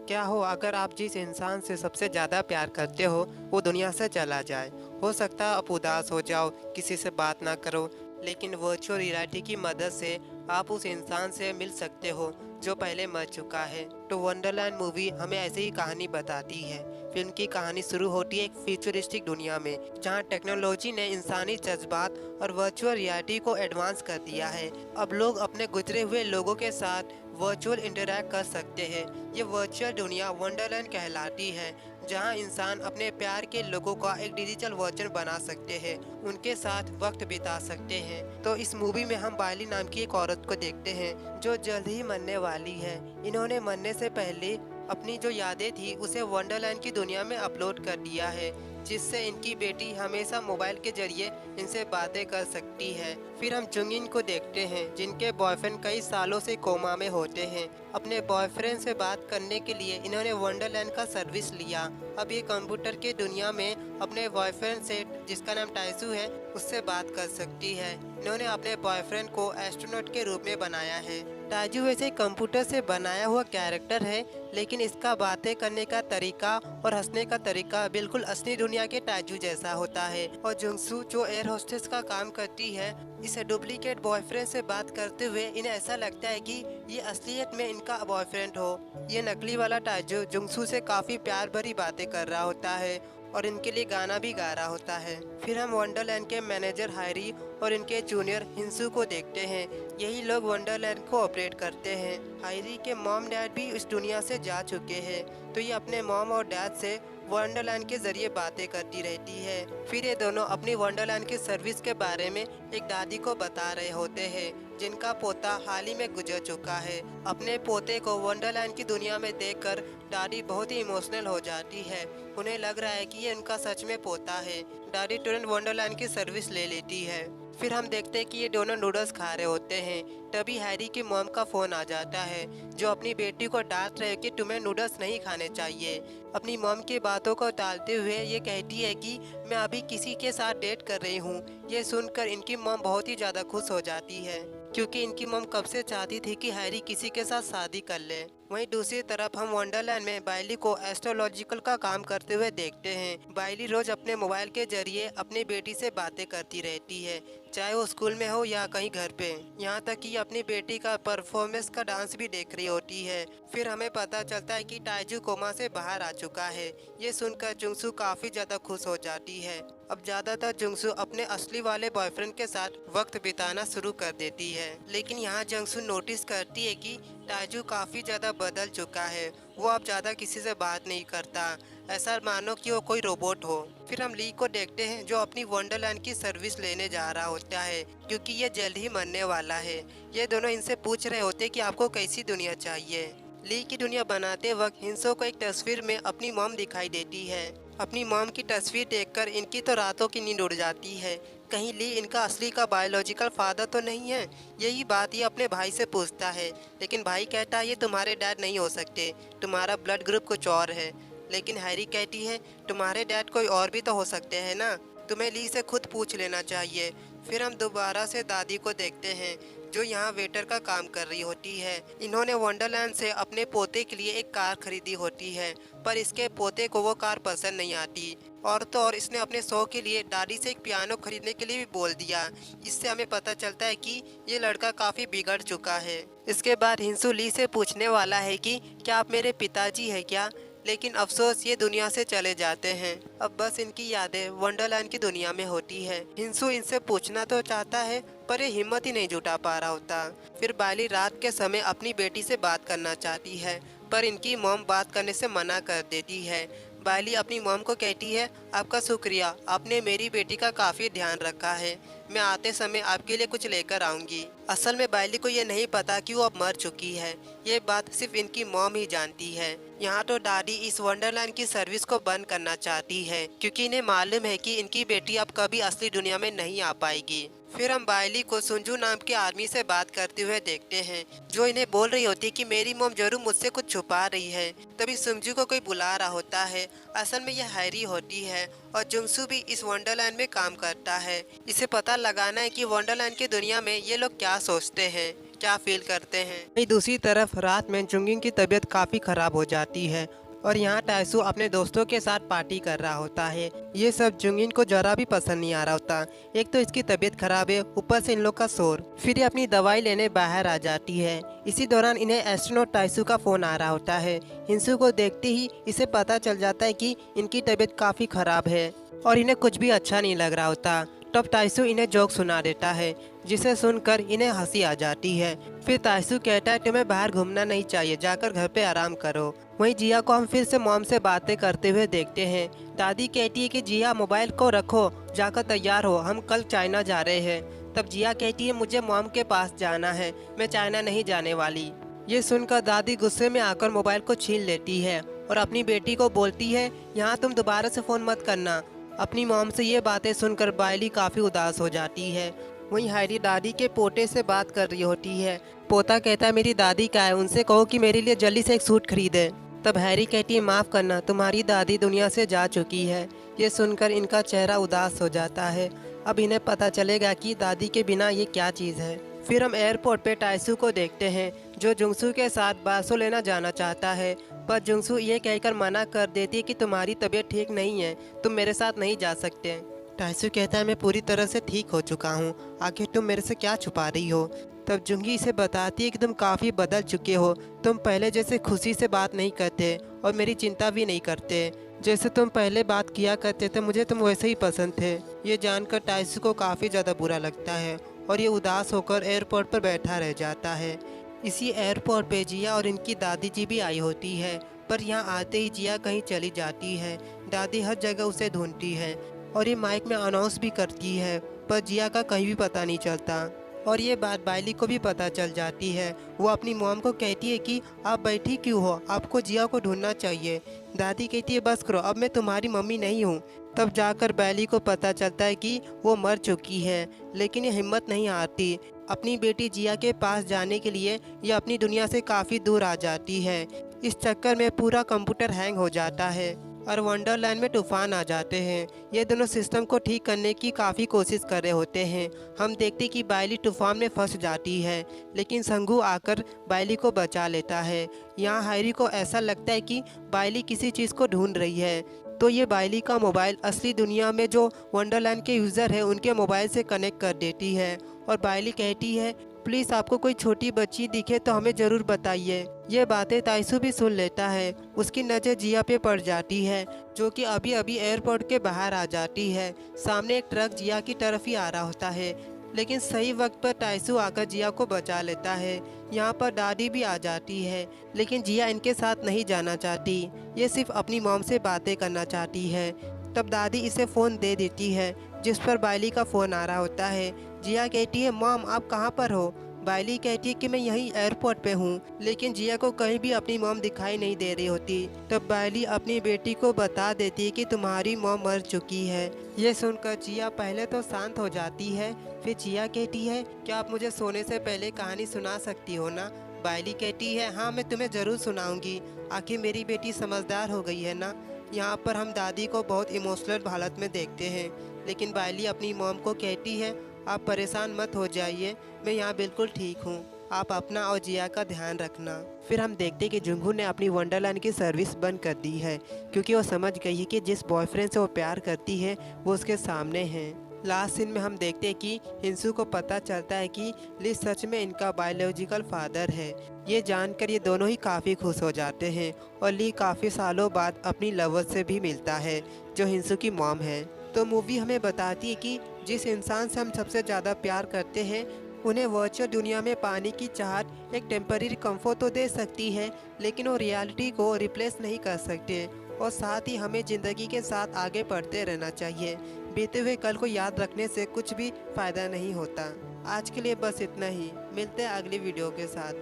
क्या हो अगर आप जिस इंसान से सबसे ज़्यादा प्यार करते हो वो दुनिया से चला जाए। हो सकता है आप उदास हो जाओ, किसी से बात ना करो, लेकिन वर्चुअल रियलिटी की मदद से आप उस इंसान से मिल सकते हो जो पहले मर चुका है। तो वंडरलैंड मूवी हमें ऐसी ही कहानी बताती है। फिल्म की कहानी शुरू होती है एक फ्यूचरिस्टिक दुनिया में, जहां टेक्नोलॉजी ने इंसानी जज्बात और वर्चुअल रियलिटी को एडवांस कर दिया है। अब लोग अपने गुजरे हुए लोगों के साथ वर्चुअल इंटरैक्ट कर सकते हैं। ये वर्चुअल दुनिया वंडरलैंड कहलाती है, जहां इंसान अपने प्यार के लोगों का एक डिजिटल वर्जन बना सकते हैं, उनके साथ वक्त बिता सकते हैं। तो इस मूवी में हम बायली नाम की एक औरत को देखते हैं जो जल्द ही मरने वाली है। इन्होंने मरने से पहले अपनी जो यादें थी उसे वंडरलैंड की दुनिया में अपलोड कर दिया है, जिससे इनकी बेटी हमेशा मोबाइल के जरिए इनसे बातें कर सकती है। फिर हम जुंगिन को देखते हैं जिनके बॉयफ्रेंड कई सालों से कोमा में होते हैं। अपने बॉयफ्रेंड से बात करने के लिए इन्होंने वंडरलैंड का सर्विस लिया। अब ये कंप्यूटर की दुनिया में अपने बॉयफ्रेंड से, जिसका नाम टाइसू है, उससे बात कर सकती है। इन्होंने अपने बॉयफ्रेंड को एस्ट्रोनॉट के रूप में बनाया है। टाइजू वैसे कंप्यूटर से बनाया हुआ कैरेक्टर है, लेकिन इसका बातें करने का तरीका और हंसने का तरीका बिल्कुल असली दुनिया के टाइजू जैसा होता है। और जुंगसू जो एयर होस्टेस का काम करती है, इस डुप्लीकेट बॉयफ्रेंड से बात करते हुए इन्हें ऐसा लगता है कि ये असलियत में इनका बॉयफ्रेंड हो। ये नकली वाला टाइजू जुंगसू से काफी प्यार भरी बातें कर रहा होता है और इनके लिए गाना भी गा रहा होता है। फिर हम वंडरलैंड के मैनेजर हायरी और इनके जूनियर हिंसू को देखते हैं। यही लोग वंडरलैंड को ऑपरेट करते हैं। हायरी के मॉम डैड भी इस दुनिया से जा चुके हैं, तो ये अपने मॉम और डैड से वंडरलैंड के जरिए बातें करती रहती है। फिर ये दोनों अपनी वंडरलैंड की सर्विस के बारे में एक दादी को बता रहे होते हैं, जिनका पोता हाल ही में गुजर चुका है। अपने पोते को वंडरलैंड की दुनिया में देखकर दादी बहुत ही इमोशनल हो जाती है। उन्हें लग रहा है कि ये उनका सच में पोता है। दादी तुरंत वंडरलैंड की सर्विस ले लेती है। फिर हम देखते हैं कि ये दोनों नूडल्स खा रहे होते हैं। तभी हैरी की मॉम का फोन आ जाता है, जो अपनी बेटी को डांट रहे कि तुम्हें नूडल्स नहीं खाने चाहिए। अपनी मॉम की बातों को टालते हुए ये कहती है कि मैं अभी किसी के साथ डेट कर रही हूँ। ये सुनकर इनकी मॉम बहुत ही ज़्यादा खुश हो जाती है, क्योंकि इनकी मॉम कब से चाहती थी कि हैरी किसी के साथ शादी कर ले। वहीं दूसरी तरफ हम वंडरलैंड में बाइली को एस्ट्रोलॉजिकल का काम करते हुए देखते हैं। बाइली रोज अपने मोबाइल के जरिए अपनी बेटी से बातें करती रहती है, चाहे वो स्कूल में हो या कहीं घर पे। यहाँ तक कि अपनी बेटी का परफॉर्मेंस का डांस भी देख रही होती है। फिर हमें पता चलता है कि टाइजू कोमा से बाहर आ चुका है। ये सुनकर जुंगसू काफी ज्यादा खुश हो जाती है। अब ज्यादातर जुंगसू अपने असली वाले बॉयफ्रेंड के साथ वक्त बिताना शुरू कर देती है, लेकिन यहाँ जुंगसू नोटिस करती है कि टाइजू काफी ज्यादा बदल चुका है। वो अब ज्यादा किसी से बात नहीं करता, ऐसा मानो कि वो कोई रोबोट हो। फिर हम ली को देखते हैं, जो अपनी वंडरलैंड की सर्विस लेने जा रहा होता है, क्योंकि ये जल्द ही मरने वाला है। ये दोनों इनसे पूछ रहे होते हैं कि आपको कैसी दुनिया चाहिए। ली की दुनिया बनाते वक्त हिंसो को एक तस्वीर में अपनी मॉम दिखाई देती है। अपनी मॉम की तस्वीर देखकर इनकी तो रातों की नींद उड़ जाती है। कहीं ली इनका असली का बायोलॉजिकल फादर तो नहीं है। यही बात ये अपने भाई से पूछता है, लेकिन भाई कहता है ये तुम्हारे डैड नहीं हो सकते, तुम्हारा ब्लड ग्रुप कुछ और है। लेकिन हैरी कहती है तुम्हारे डैड कोई और भी तो हो सकते हैं ना, तुम्हें ली से खुद पूछ लेना चाहिए। फिर हम दोबारा से दादी को देखते हैं, जो यहाँ वेटर का काम कर रही होती है। इन्होंने वंडरलैंड से अपने पोते के लिए एक कार खरीदी होती है, पर इसके पोते को वो कार पसंद नहीं आती। और तो और इसने अपने शो के लिए दादी से एक पियानो खरीदने के लिए भी बोल दिया। इससे हमें पता चलता है कि ये लड़का काफी बिगड़ चुका है। इसके बाद हिंसू ली से पूछने वाला है कि क्या आप मेरे पिताजी हैं क्या, लेकिन अफसोस ये दुनिया से चले जाते हैं। अब बस इनकी यादें वंडरलैंड की दुनिया में होती है। हिंसू इनसे पूछना तो चाहता है, पर ये हिम्मत ही नहीं जुटा पा रहा होता। फिर बाली रात के समय अपनी बेटी से बात करना चाहती है, पर इनकी मॉम बात करने से मना कर देती है। बाली अपनी मॉम को कहती है आपका शुक्रिया, आपने मेरी बेटी का काफ़ी ध्यान रखा है, मैं आते समय आपके लिए कुछ लेकर आऊँगी। असल में बाली को ये नहीं पता कि वो अब मर चुकी है। ये बात सिर्फ इनकी मॉम ही जानती है। यहाँ तो दादी इस वंडरलैंड की सर्विस को बंद करना चाहती है, क्योंकि इन्हें मालूम है कि इनकी बेटी अब कभी असली दुनिया में नहीं आ पाएगी। फिर हम बायली को सुंजू नाम के आदमी से बात करते हुए देखते हैं, जो इन्हें बोल रही होती है कि मेरी मॉम जरूर मुझसे कुछ छुपा रही है। तभी सुंजू को कोई बुला रहा होता है। असल में यह हैरी होती है और जुंगसू भी इस वंडरलैंड में काम करता है। इसे पता लगाना है कि वंडरलैंड की दुनिया में ये लोग क्या सोचते हैं। क्या फील करते हैं। वहीं दूसरी तरफ रात में जुंगिंग की तबीयत काफ़ी ख़राब हो जाती है और यहाँ टाइसू अपने दोस्तों के साथ पार्टी कर रहा होता है। ये सब जुंगिन को जरा भी पसंद नहीं आ रहा होता। एक तो इसकी तबीयत खराब है, ऊपर से इन लोग का शोर। फिर ये अपनी दवाई लेने बाहर आ जाती है। इसी दौरान इन्हें एस्ट्रोनॉट टाइसू का फ़ोन आ रहा होता है। हिंसू को देखते ही इसे पता चल जाता है कि इनकी तबीयत काफ़ी ख़राब है और इन्हें कुछ भी अच्छा नहीं लग रहा होता। तब टाइसू इन्हें जोक सुना देता है, जिसे सुनकर इन्हें हंसी आ जाती है। फिर टाइसू कहता है तुम्हें बाहर घूमना नहीं चाहिए, जाकर घर पे आराम करो। वहीं जिया को हम फिर से मॉम से बातें करते हुए देखते हैं। दादी कहती है कि जिया मोबाइल को रखो, जाकर तैयार हो, हम कल चाइना जा रहे हैं। तब जिया कहती है मुझे मॉम के पास जाना है, मैं चाइना नहीं जाने वाली। ये सुनकर दादी गुस्से में आकर मोबाइल को छीन लेती है और अपनी बेटी को बोलती है यहाँ तुम दोबारा से फ़ोन मत करना। अपनी मॉम से ये बातें सुनकर बायली काफ़ी उदास हो जाती है। वहीं हैरी दादी के पोते से बात कर रही होती है। पोता कहता है मेरी दादी का है, उनसे कहो कि मेरे लिए जल्दी से एक सूट खरीदे। तब हैरी कहती है माफ़ करना, तुम्हारी दादी दुनिया से जा चुकी है। ये सुनकर इनका चेहरा उदास हो जाता है। अब इन्हें पता चलेगा कि दादी के बिना ये क्या चीज़ है। फिर हम एयरपोर्ट पे टाइसू को देखते हैं, जो जुंगसू के साथ बासो लेना जाना चाहता है, पर जुंगसू ये कहकर मना कर देती है कि तुम्हारी तबीयत ठीक नहीं है, तुम मेरे साथ नहीं जा सकते। टाइसू कहता है मैं पूरी तरह से ठीक हो चुका हूँ, आखिर तुम मेरे से क्या छुपा रही हो। तब जुंगी इसे बताती है कि तुम काफ़ी बदल चुके हो, तुम पहले जैसे खुशी से बात नहीं करते और मेरी चिंता भी नहीं करते। जैसे तुम पहले बात किया करते थे मुझे तुम वैसे ही पसंद थे। ये जानकर टाइसू को काफ़ी ज़्यादा बुरा लगता है और ये उदास होकर एयरपोर्ट पर बैठा रह जाता है। इसी एयरपोर्ट पे जिया और इनकी दादी जी भी आई होती है, पर यहाँ आते ही जिया कहीं चली जाती है। दादी हर जगह उसे ढूंढती है और ये माइक में अनाउंस भी करती है, पर जिया का कहीं भी पता नहीं चलता। और ये बात बायली को भी पता चल जाती है। वो अपनी मॉम को कहती है कि आप बैठी क्यों हो, आपको जिया को ढूंढना चाहिए। दादी कहती है बस करो, अब मैं तुम्हारी मम्मी नहीं हूँ। तब जाकर बायली को पता चलता है कि वो मर चुकी है, लेकिन ये हिम्मत नहीं हारती। अपनी बेटी जिया के पास जाने के लिए ये अपनी दुनिया से काफ़ी दूर आ जाती है। इस चक्कर में पूरा कंप्यूटर हैंग हो जाता है और वंडरलैंड में तूफान आ जाते हैं। ये दोनों सिस्टम को ठीक करने की काफ़ी कोशिश कर रहे होते हैं। हम देखते कि बायली तूफान में फंस जाती है, लेकिन संगू आकर बायली को बचा लेता है। यहाँ हैरी को ऐसा लगता है कि बायली किसी चीज़ को ढूंढ रही है, तो ये बायली का मोबाइल असली दुनिया में जो वंडरलैंड के यूज़र है उनके मोबाइल से कनेक्ट कर देती है और बायली कहती है प्लीज़ आपको कोई छोटी बच्ची दिखे तो हमें ज़रूर बताइए। ये बातें टाइसू भी सुन लेता है। उसकी नज़र जिया पे पड़ जाती है, जो कि अभी अभी एयरपोर्ट के बाहर आ जाती है। सामने एक ट्रक जिया की तरफ ही आ रहा होता है, लेकिन सही वक्त पर टाइसू आकर जिया को बचा लेता है। यहाँ पर दादी भी आ जाती है, लेकिन जिया इनके साथ नहीं जाना चाहती। ये सिर्फ अपनी मॉम से बातें करना चाहती है। तब दादी इसे फ़ोन दे देती है, जिस पर बायली का फ़ोन आ रहा होता है। जिया कहती है मॉम आप कहाँ पर हो। बायली कहती है कि मैं यहीं एयरपोर्ट पे हूँ, लेकिन जिया को कहीं भी अपनी मॉम दिखाई नहीं दे रही होती। तब बायली अपनी बेटी को बता देती है कि तुम्हारी मॉम मर चुकी है। ये सुनकर जिया पहले तो शांत हो जाती है, फिर जिया कहती है क्या आप मुझे सोने से पहले कहानी सुना सकती हो ना। बायली कहती है हाँ मैं तुम्हें ज़रूर सुनाऊंगी, आखिर मेरी बेटी समझदार हो गई है ना। यहाँ पर हम दादी को बहुत इमोशनल हालत में देखते हैं, लेकिन बायली अपनी मॉम को कहती है आप परेशान मत हो जाइए, मैं यहाँ बिल्कुल ठीक हूँ, आप अपना और जिया का ध्यान रखना। फिर हम देखते हैं कि जुंगू ने अपनी वंडरलैंड की सर्विस बंद कर दी है, क्योंकि वो समझ गई है कि जिस बॉयफ्रेंड से वो प्यार करती है वो उसके सामने है। लास्ट सीन में हम देखते हैं कि हिंसू को पता चलता है कि ली सच में इनका बायोलॉजिकल फादर है। ये जानकर ये दोनों ही काफ़ी खुश हो जाते हैं और ली काफ़ी सालों बाद अपनी लवर से भी मिलता है, जो हिंसू की मॉम है। तो मूवी हमें बताती है कि जिस इंसान से हम सबसे ज़्यादा प्यार करते हैं उन्हें वर्चुअल दुनिया में पाने की चाहत एक टेम्पररी कंफर्ट तो दे सकती है, लेकिन वो रियलिटी को रिप्लेस नहीं कर सकते। और साथ ही हमें ज़िंदगी के साथ आगे बढ़ते रहना चाहिए। बीते हुए कल को याद रखने से कुछ भी फ़ायदा नहीं होता। आज के लिए बस इतना ही, मिलते हैं अगली वीडियो के साथ।